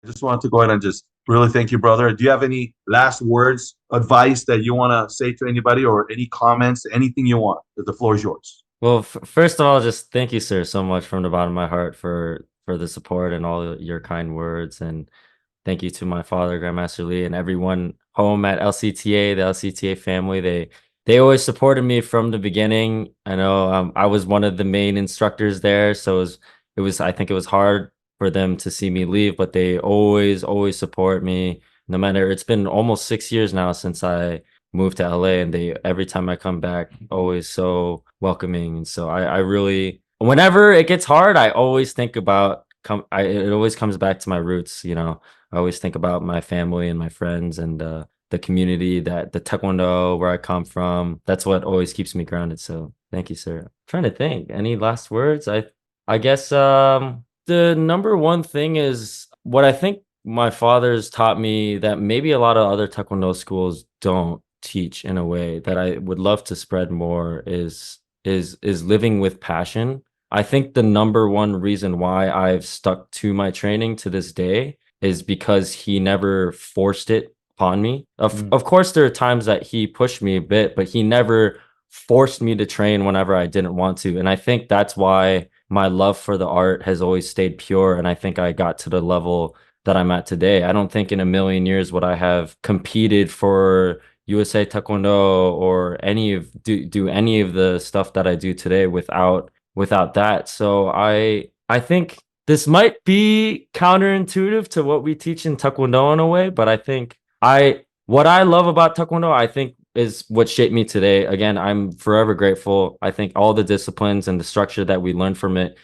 just wanted to go ahead and just really thank you, brother. Do you have any last words, advice that you want to say to anybody, or any comments, anything you want? The floor is yours. Well, first of all, just thank you, sir, so much from the bottom of my heart for the support and all your kind words. And thank you to my father, Grandmaster Lee, and everyone home at LCTA, the LCTA family. They always supported me from the beginning. I know I was one of the main instructors there, so it was I think it was hard for them to see me leave, but they always support me. No matter, it's been almost 6 years now since I moved to LA, and they every time I come back, always so welcoming. And so I really, whenever it gets hard, I always think about it always comes back to my roots, you know. I always think about my family and my friends and the community, that the Taekwondo where I come from. That's what always keeps me grounded. So thank you, sir. I'm trying to think. Any last words? I guess the number one thing is what I think my father's taught me that maybe a lot of other Taekwondo schools don't teach in a way that I would love to spread more is living with passion. I think the number one reason why I've stuck to my training to this day is because he never forced it upon me. Mm. Of course there are times that he pushed me a bit, but he never forced me to train whenever I didn't want to. And I think that's why my love for the art has always stayed pure, and I think I got to the level that I'm at today. I don't think in a million years would I have competed for USA Taekwondo or do any of the stuff that I do today without that. So I think this might be counterintuitive to what we teach in Taekwondo in a way, but I think I what I love about Taekwondo, I think is what shaped me today. Again, I'm forever grateful. I think all the disciplines and the structure that we learn from it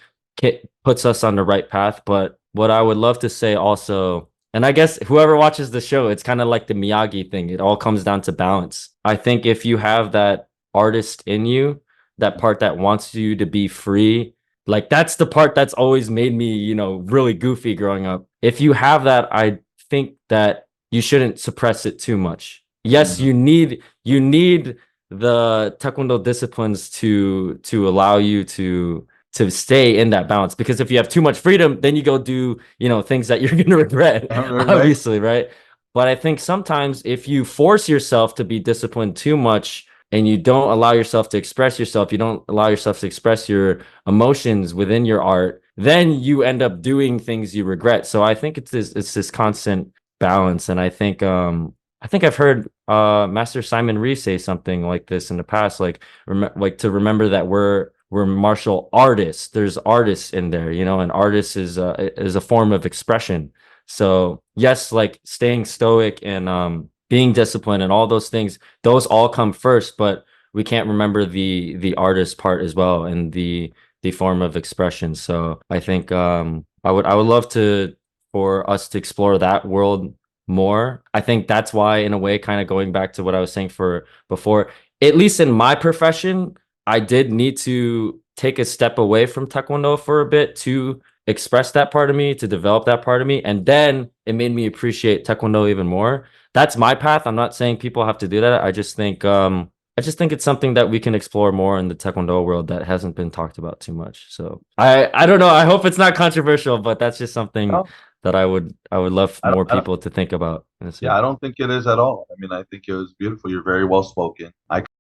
puts us on the right path. But what I would love to say also, and I guess whoever watches the show, it's kind of like the Miyagi thing. It all comes down to balance. I think if you have that artist in you, that part that wants you to be free, like that's the part that's always made me, really goofy growing up. If you have that, I think that you shouldn't suppress it too much. Yes, Mhm. you need the Taekwondo disciplines to allow you to stay in that balance, because if you have too much freedom, then you go do, things that you're going to regret, Right? obviously, right? But I think sometimes if you force yourself to be disciplined too much and you don't allow yourself to express yourself, you don't allow yourself to express your emotions within your art, then you end up doing things you regret. So I think it's this constant balance. And I think I've heard Master Simon Reeve say something like this in the past, like to remember that we're martial artists. There's artists in there, and artist is a form of expression. So yes, like staying stoic and being disciplined and all those things, those all come first, but we can't remember the artist part as well, and the form of expression. So I think I would love to for us to explore that world more. I think that's why, in a way, kind of going back to what I was saying for before, at least in my profession, I did need to take a step away from Taekwondo for a bit to express that part of me, to develop that part of me. And then it made me appreciate Taekwondo even more. That's my path. I'm not saying people have to do that. I just think it's something that we can explore more in the Taekwondo world that hasn't been talked about too much. So I don't know. I hope it's not controversial, but that's just something No, that I would love I don't, more I don't, people to think about. That's yeah, it. I don't think it is at all. I mean, I think it was beautiful. You're very well spoken. I